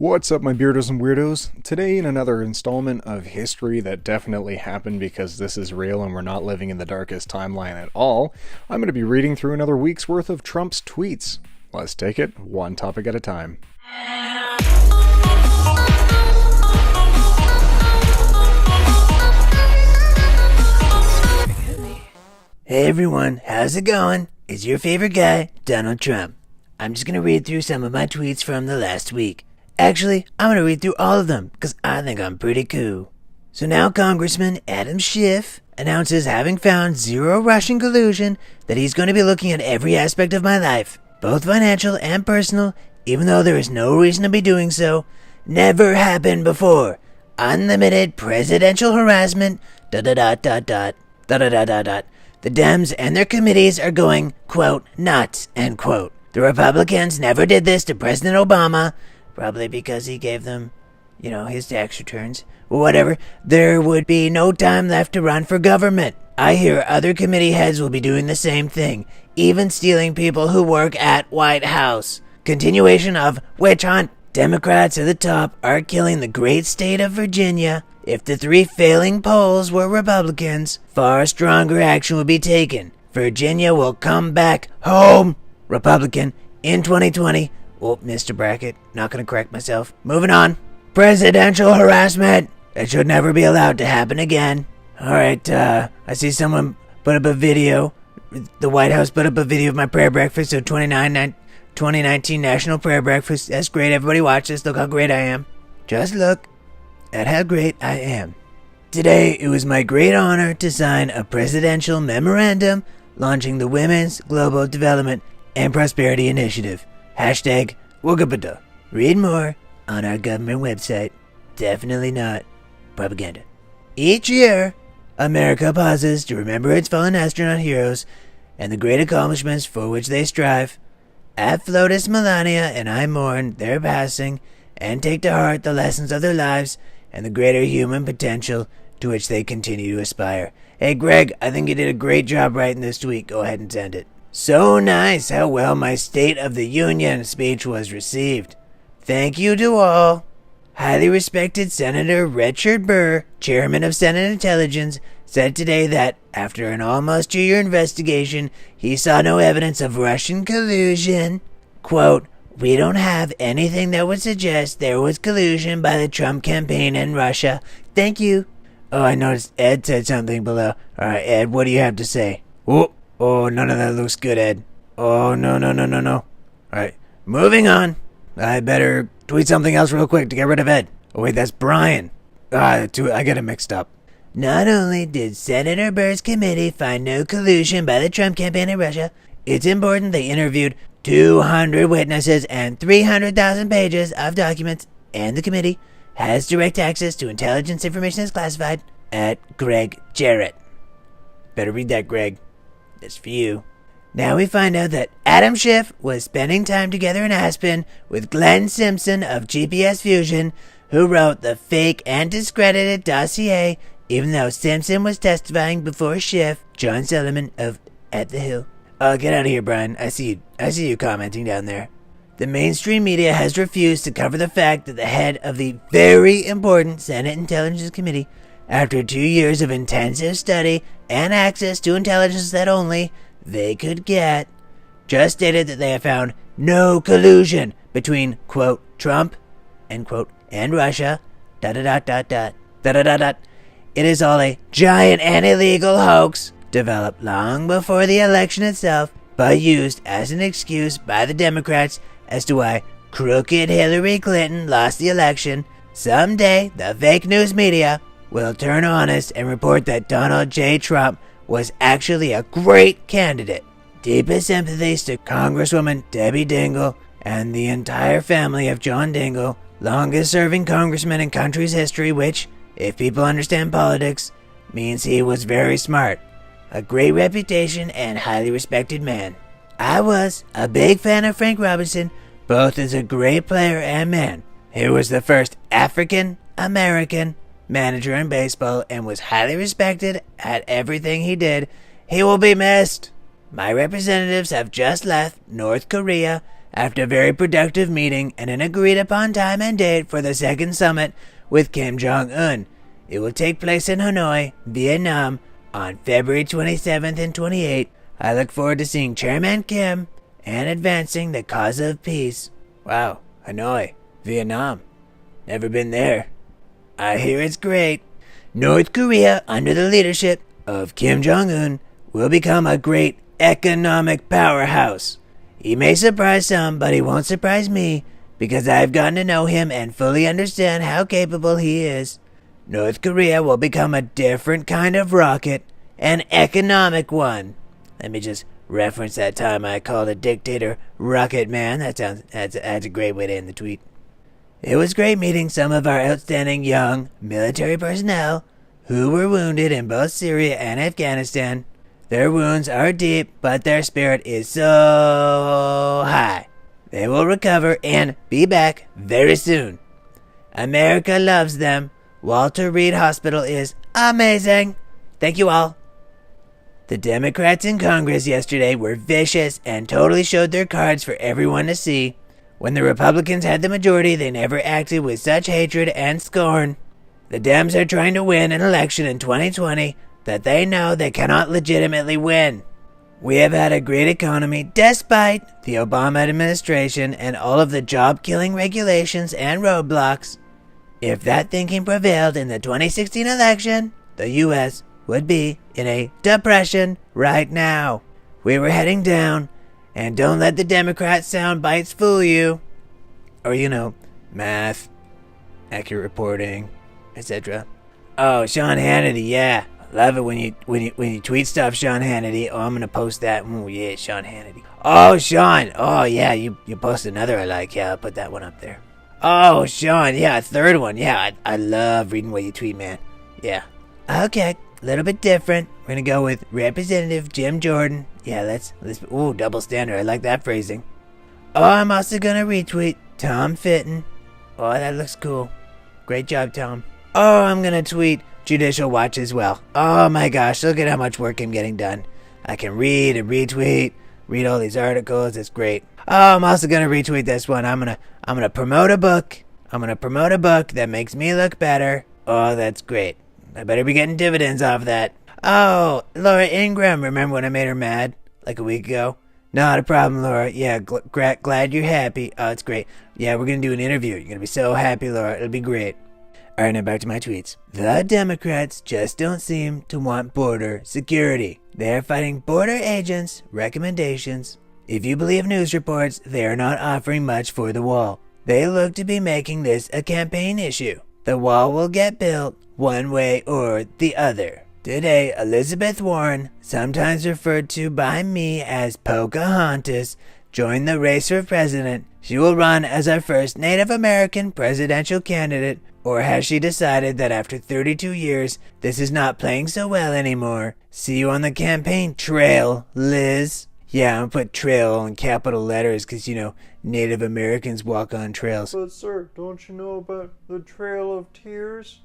What's up, my Beardos and Weirdos? Today, in another installment of history that definitely happened because this is real and we're not living in the darkest timeline at all, I'm going to be reading through another week's worth of Trump's tweets. Let's take it one topic at a time. Hey everyone, how's it going? It's your favorite guy, Donald Trump. I'm just going to read through some of my tweets from the last week. Actually, I'm going to read through all of them because I think I'm pretty cool. So now Congressman Adam Schiff announces, having found zero Russian collusion, that he's going to be looking at every aspect of my life, both financial and personal, even though there is no reason to be doing so. Never happened before. Unlimited presidential harassment, ... The Dems and their committees are going, quote, nuts, end quote. The Republicans never did this to President Obama, probably because he gave them, his tax returns. Whatever. There would be no time left to run for government. I hear other committee heads will be doing the same thing, even stealing people who work at White House. Continuation of witch hunt. Democrats at the top are killing the great state of Virginia. If the three failing polls were Republicans, far stronger action would be taken. Virginia will come back home, Republican, in 2020. Oh, Mr. Brackett, not gonna correct myself. Moving on. Presidential harassment. That should never be allowed to happen again. Alright, I see someone put up a video. The White House put up a video of my prayer breakfast, so 2019 National Prayer Breakfast. That's great, everybody watch this. Look how great I am. Just look at how great I am. Today, it was my great honor to sign a presidential memorandum launching the Women's Global Development and Prosperity Initiative. Hashtag Wugabada. Read more on our government website. Definitely not propaganda. Each year, America pauses to remember its fallen astronaut heroes and the great accomplishments for which they strive. At Flotus Melania and I mourn their passing and take to heart the lessons of their lives and the greater human potential to which they continue to aspire. Hey Greg, I think you did a great job writing this tweet. Go ahead and send it. So nice how well my State of the Union speech was received. Thank you to all. Highly respected Senator Richard Burr, chairman of Senate Intelligence, said today that, after an almost 2-year investigation, he saw no evidence of Russian collusion. Quote, we don't have anything that would suggest there was collusion by the Trump campaign and Russia. Thank you. Oh, I noticed Ed said something below. Alright, Ed, what do you have to say? Oh, none of that looks good, Ed. Oh, no. Alright, moving on. I better tweet something else real quick to get rid of Ed. Oh, wait, that's Brian. I get it mixed up. Not only did Senator Burr's committee find no collusion by the Trump campaign in Russia, it's important they interviewed 200 witnesses and 300,000 pages of documents, and the committee has direct access to intelligence information that's classified at Greg Jarrett. Better read that, Greg. That's for you. Now we find out that Adam Schiff was spending time together in Aspen with Glenn Simpson of GPS Fusion, who wrote the fake and discredited dossier, even though Simpson was testifying before Schiff. John Solomon of At the Hill. Oh, get out of here, Brian. I see you commenting down there. The mainstream media has refused to cover the fact that the head of the very important Senate Intelligence Committee, after 2 years of intensive study and access to intelligence that only they could get, just stated that they have found no collusion between, quote, Trump, end quote, and Russia, ... It is all a giant and illegal hoax developed long before the election itself, but used as an excuse by the Democrats as to why crooked Hillary Clinton lost the election. Someday, the fake news media will turn honest and report that Donald J. Trump was actually a great candidate. Deepest sympathies to Congresswoman Debbie Dingell and the entire family of John Dingell, longest-serving congressman in country's history, which, if people understand politics, means he was very smart, a great reputation, and highly respected man. I was a big fan of Frank Robinson, both as a great player and man. He was the first African-American manager in baseball and was highly respected at everything he did. He will be missed. My representatives have just left North Korea after a very productive meeting and an agreed-upon time and date for the second summit with Kim Jong-un. It will take place in Hanoi, Vietnam, on February 27th and 28th. I look forward to seeing Chairman Kim and advancing the cause of peace. Wow, Hanoi, Vietnam. Never been there. I hear it's great. North Korea, under the leadership of Kim Jong-un, will become a great economic powerhouse. He may surprise some, but he won't surprise me, because I've gotten to know him and fully understand how capable he is. North Korea will become a different kind of rocket, an economic one. Let me just reference that time I called a dictator Rocket Man. That's a great way to end the tweet. It was great meeting some of our outstanding young military personnel who were wounded in both Syria and Afghanistan. Their wounds are deep, but their spirit is so high. They will recover and be back very soon. America loves them. Walter Reed Hospital is amazing. Thank you all. The Democrats in Congress yesterday were vicious and totally showed their cards for everyone to see. When the Republicans had the majority, they never acted with such hatred and scorn. The Dems are trying to win an election in 2020 that they know they cannot legitimately win. We have had a great economy despite the Obama administration and all of the job-killing regulations and roadblocks. If that thinking prevailed in the 2016 election, the U.S. would be in a depression right now. We were heading down, and don't let the Democrat sound bites fool you. Or, math, accurate reporting, etc. Oh, Sean Hannity, yeah. Love it when you tweet stuff, Sean Hannity. Oh, I'm gonna post that. Oh yeah, Sean Hannity. Oh, Sean. Oh yeah, you post another I like. Yeah, I'll put that one up there. Oh, Sean. Yeah, a third one. Yeah, I love reading what you tweet, man. Yeah. Okay, a little bit different. We're gonna go with Representative Jim Jordan. Yeah, let's. Ooh, double standard. I like that phrasing. Oh, I'm also gonna retweet Tom Fitton. Oh, that looks cool. Great job, Tom. Oh, I'm gonna tweet Judicial Watch as well. Oh my gosh, look at how much work I'm getting done. I can read and retweet, read all these articles. It's great. Oh, I'm also gonna retweet this one. I'm gonna promote a book. I'm gonna promote a book that makes me look better. Oh, that's great. I better be getting dividends off that. Oh, Laura Ingraham. Remember when I made her mad like a week ago? Not a problem, Laura. Yeah, glad you're happy. Oh, it's great. Yeah, we're gonna do an interview. You're gonna be so happy, Laura. It'll be great. Alright, now back to my tweets. The Democrats just don't seem to want border security. They're fighting border agents' recommendations. If you believe news reports, they are not offering much for the wall. They look to be making this a campaign issue. The wall will get built one way or the other. Today, Elizabeth Warren, sometimes referred to by me as Pocahontas, joined the race for president. She will run as our first Native American presidential candidate. Or has she decided that after 32 years, this is not playing so well anymore? See you on the campaign trail, Liz. Yeah, I'm gonna put trail in capital letters because, Native Americans walk on trails. But sir, don't you know about the Trail of Tears?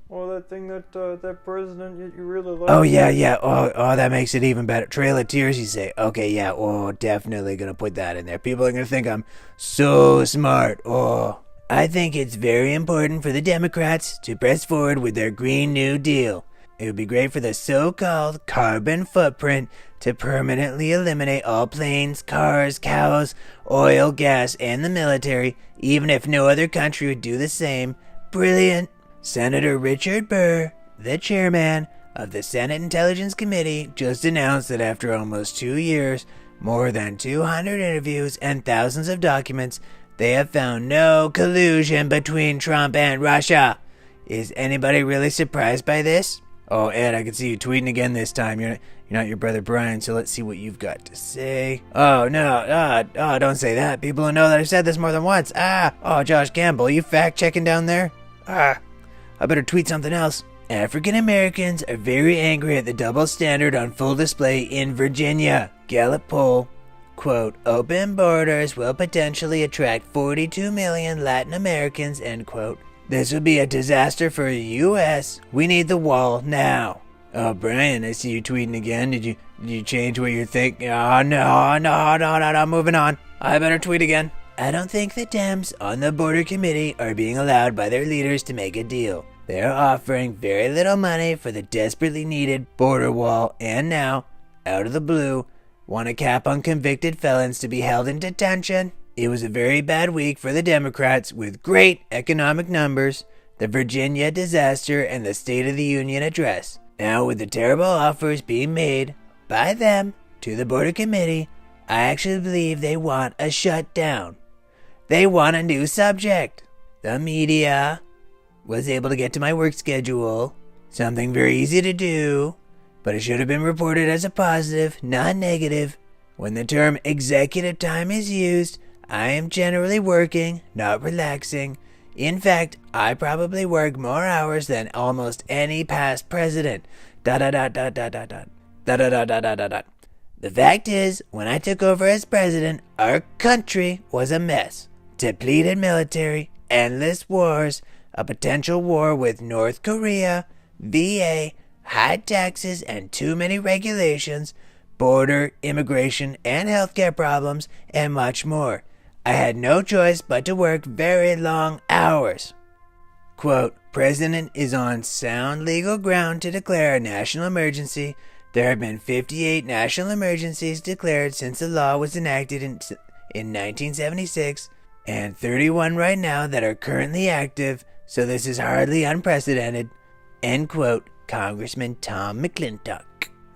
All that thing that president you really like. Oh, yeah. Oh, that makes it even better. Trail of Tears, you say. Okay, yeah. Oh, definitely gonna put that in there. People are gonna think I'm so smart. Oh. I think it's very important for the Democrats to press forward with their Green New Deal. It would be great for the so-called carbon footprint to permanently eliminate all planes, cars, cows, oil, gas, and the military, even if no other country would do the same. Brilliant. Senator Richard Burr, the chairman of the Senate Intelligence Committee, just announced that after almost 2 years, more than 200 interviews, and thousands of documents, they have found no collusion between Trump and Russia. Is anybody really surprised by this? Oh, Ed, I can see you tweeting again this time. You're not your brother Brian, so let's see what you've got to say. Oh, no. Don't say that. People will know that I've said this more than once. Oh, Josh Campbell, you fact-checking down there? I better tweet something else. African Americans are very angry at the double standard on full display in Virginia. Gallup poll. Quote, open borders will potentially attract 42 million Latin Americans, end quote. This would be a disaster for the U.S. We need the wall now. Oh, Brian, I see you tweeting again. Did you change what you're thinking? Oh, no, moving on. I better tweet again. I don't think the Dems on the border committee are being allowed by their leaders to make a deal. They are offering very little money for the desperately needed border wall and now, out of the blue, want a cap on convicted felons to be held in detention. It was a very bad week for the Democrats with great economic numbers, the Virginia disaster, and the State of the Union address. Now with the terrible offers being made by them to the border committee, I actually believe they want a shutdown. They want a new subject. The media was able to get to my work schedule, something very easy to do, but it should have been reported as a positive, not negative. When the term executive time is used, I am generally working, not relaxing. In fact, I probably work more hours than almost any past president. The fact is, when I took over as president, our country was a mess. Depleted military, endless wars, a potential war with North Korea, VA, high taxes and too many regulations, border, immigration, and healthcare problems, and much more. I had no choice but to work very long hours. Quote, President is on sound legal ground to declare a national emergency. There have been 58 national emergencies declared since the law was enacted in 1976, and 31 right now that are currently active, so this is hardly unprecedented. End quote, Congressman Tom McClintock.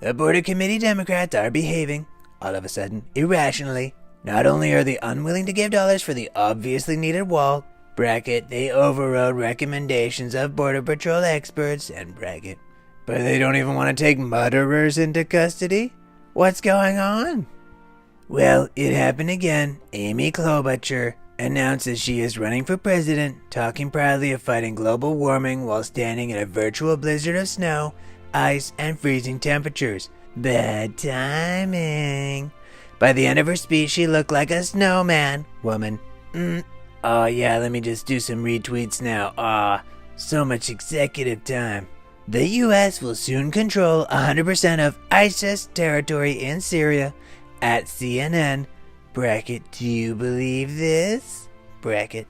The Border Committee Democrats are behaving, all of a sudden, irrationally. Not only are they unwilling to give dollars for the obviously needed wall, bracket, they overrode recommendations of Border Patrol experts, and bracket, but they don't even want to take murderers into custody? What's going on? Well, it happened again. Amy Klobuchar announces she is running for president, talking proudly of fighting global warming while standing in a virtual blizzard of snow, ice, and freezing temperatures. Bad timing. By the end of her speech, she looked like a snowman woman. Oh yeah, let me just do some retweets now. So much executive time. The U.S. will soon control 100% of ISIS territory in Syria. At CNN, bracket, do you believe this? Bracket.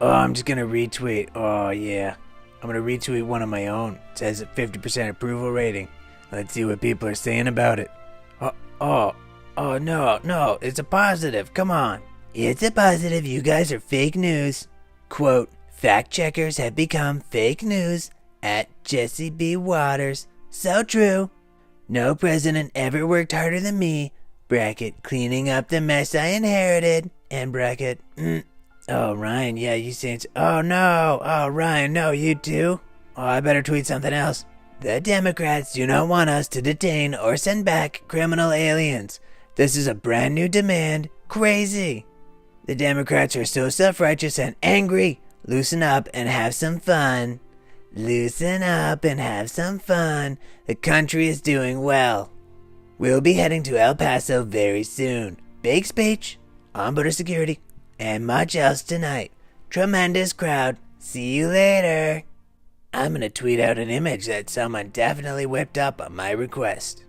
Oh, I'm just gonna retweet. Oh yeah. I'm gonna retweet one of my own. It says a 50% approval rating. Let's see what people are saying about it. Oh, no, it's a positive. Come on. It's a positive. You guys are fake news. Quote, fact checkers have become fake news at Jesse B. Waters. So true. No president ever worked harder than me. Bracket, cleaning up the mess I inherited. And bracket, Oh, Ryan, yeah, you saying... Oh, no. Oh, Ryan, no, you too? Oh, I better tweet something else. The Democrats do not want us to detain or send back criminal aliens. This is a brand new demand. Crazy. The Democrats are so self-righteous and angry. Loosen up and have some fun. Loosen up and have some fun. The country is doing well. We'll be heading to El Paso very soon. Big speech, on border security, and much else tonight. Tremendous crowd. See you later. I'm gonna tweet out an image that someone definitely whipped up on my request.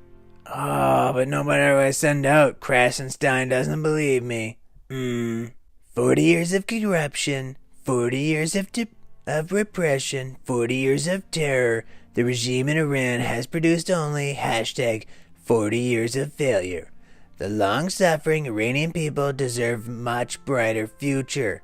Oh, but no matter what I send out, Krasenstein doesn't believe me. 40 years of corruption, 40 years of repression, 40 years of terror. The regime in Iran has produced only hashtag 40 years of failure. The long-suffering Iranian people deserve much brighter future.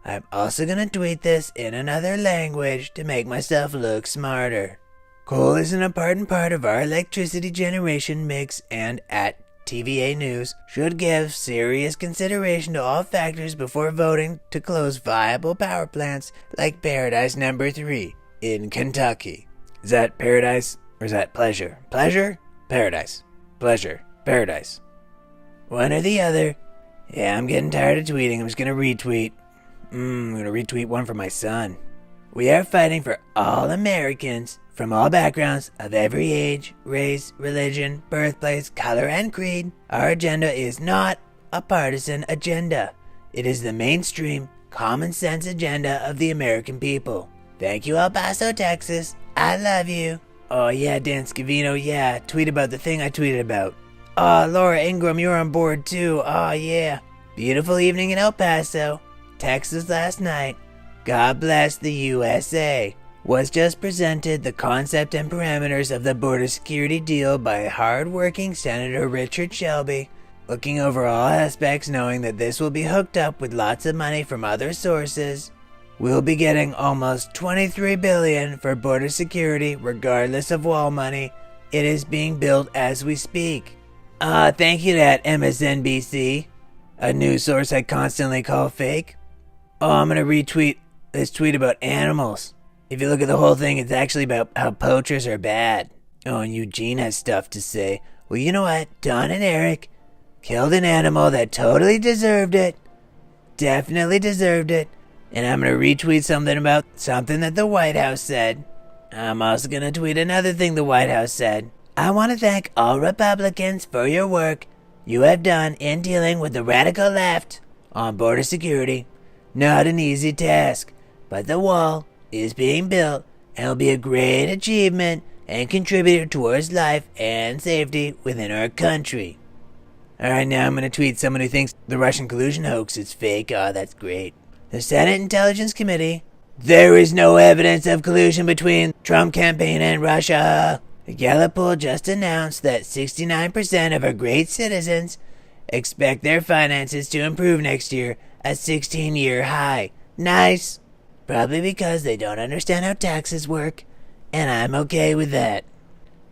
I'm also gonna tweet this in another language to make myself look smarter. Coal is an important part of our electricity generation mix, and at TVA News should give serious consideration to all factors before voting to close viable power plants like Paradise number 3 in Kentucky. Is that Paradise or is that Pleasure? Pleasure? Paradise. Pleasure. Paradise. One or the other. Yeah, I'm getting tired of tweeting. I'm just gonna retweet. I'm gonna retweet one for my son. We are fighting for all Americans from all backgrounds of every age, race, religion, birthplace, color, and creed. Our agenda is not a partisan agenda. It is the mainstream, common sense agenda of the American people. Thank you, El Paso, Texas. I love you. Oh yeah, Dan Scavino, yeah. Tweet about the thing I tweeted about. Oh, Laura Ingram, you're on board too. Oh yeah. Beautiful evening in El Paso, Texas last night. God bless the USA. Was just presented the concept and parameters of the border security deal by hard-working Senator Richard Shelby, looking over all aspects knowing that this will be hooked up with lots of money from other sources. We'll be getting almost $23 billion for border security regardless of wall money. It is being built as we speak. Thank you to that MSNBC, a news source I constantly call fake. Oh, I'm gonna retweet this tweet about animals. If you look at the whole thing, it's actually about how poachers are bad. Oh, and Eugene has stuff to say. Well, you know what? Don and Eric killed an animal that totally deserved it. Definitely deserved it. And I'm gonna retweet something about something that the White House said. I'm also gonna tweet another thing the White House said. I want to thank all Republicans for your work you have done in dealing with the radical left on border security. Not an easy task, but the wall is being built and will be a great achievement and contributor towards life and safety within our country. Alright, now I'm going to tweet someone who thinks the Russian collusion hoax is fake. Oh, that's great. The Senate Intelligence Committee. There is no evidence of collusion between Trump campaign and Russia. The Gallup poll just announced that 69% of our great citizens expect their finances to improve next year, a 16-year high. Nice. Probably because they don't understand how taxes work, and I'm okay with that.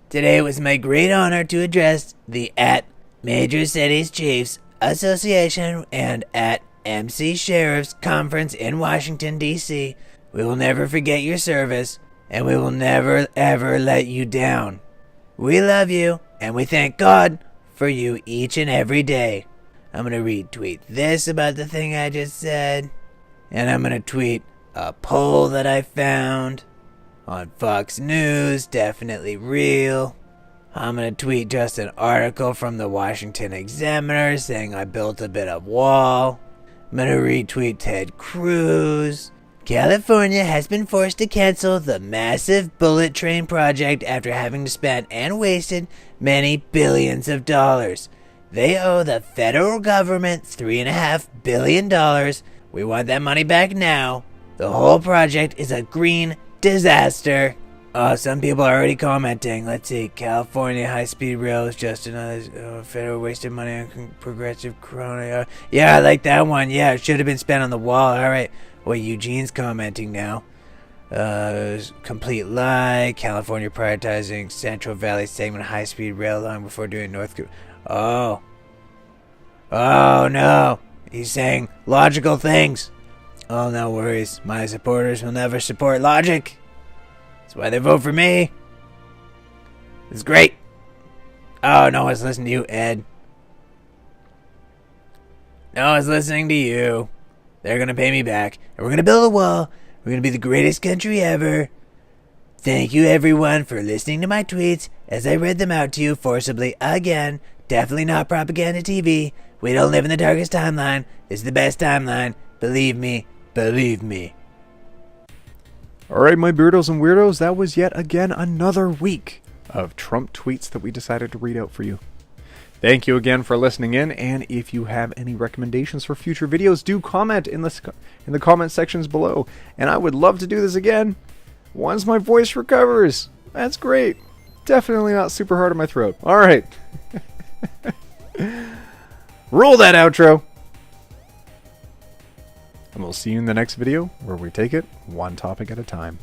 Today it was my great honor to address the Major Cities Chiefs Association and MC Sheriffs Conference in Washington, D.C. We will never forget your service, and we will never ever let you down. We love you, and we thank God for you each and every day. I'm going to retweet this about the thing I just said, and I'm going to tweet a poll that I found on Fox News, definitely real. I'm going to tweet just an article from the Washington Examiner saying I built a bit of wall. I'm going to retweet Ted Cruz. California has been forced to cancel the massive bullet train project after having to spend and wasted many billions of dollars. They owe the federal government $3.5 billion. We want that money back now. The whole project is a green disaster. Some people are already commenting. Let's see. California high-speed rail is just another federal wasted money on progressive corona. Yeah, I like that one. Yeah, it should have been spent on the wall. All right. Well, Eugene's commenting now. Complete lie. California prioritizing Central Valley segment high-speed rail line before doing North. Oh no. He's saying logical things. Oh, no worries. My supporters will never support logic. That's why they vote for me. It's great. Oh, no one's listening to you, Ed. No one's listening to you. They're going to pay me back. And we're going to build a wall. We're going to be the greatest country ever. Thank you, everyone, for listening to my tweets as I read them out to you forcibly again. Definitely not propaganda TV. We don't live in the darkest timeline. This is the best timeline. Believe me. Believe me. Alright, my Beardos and Weirdos, that was yet again another week of Trump tweets that we decided to read out for you. Thank you again for listening in, and if you have any recommendations for future videos, do comment in the comment sections below. And I would love to do this again once my voice recovers. That's great. Definitely not super hard on my throat. Alright. Roll that outro. And we'll see you in the next video where we take it one topic at a time.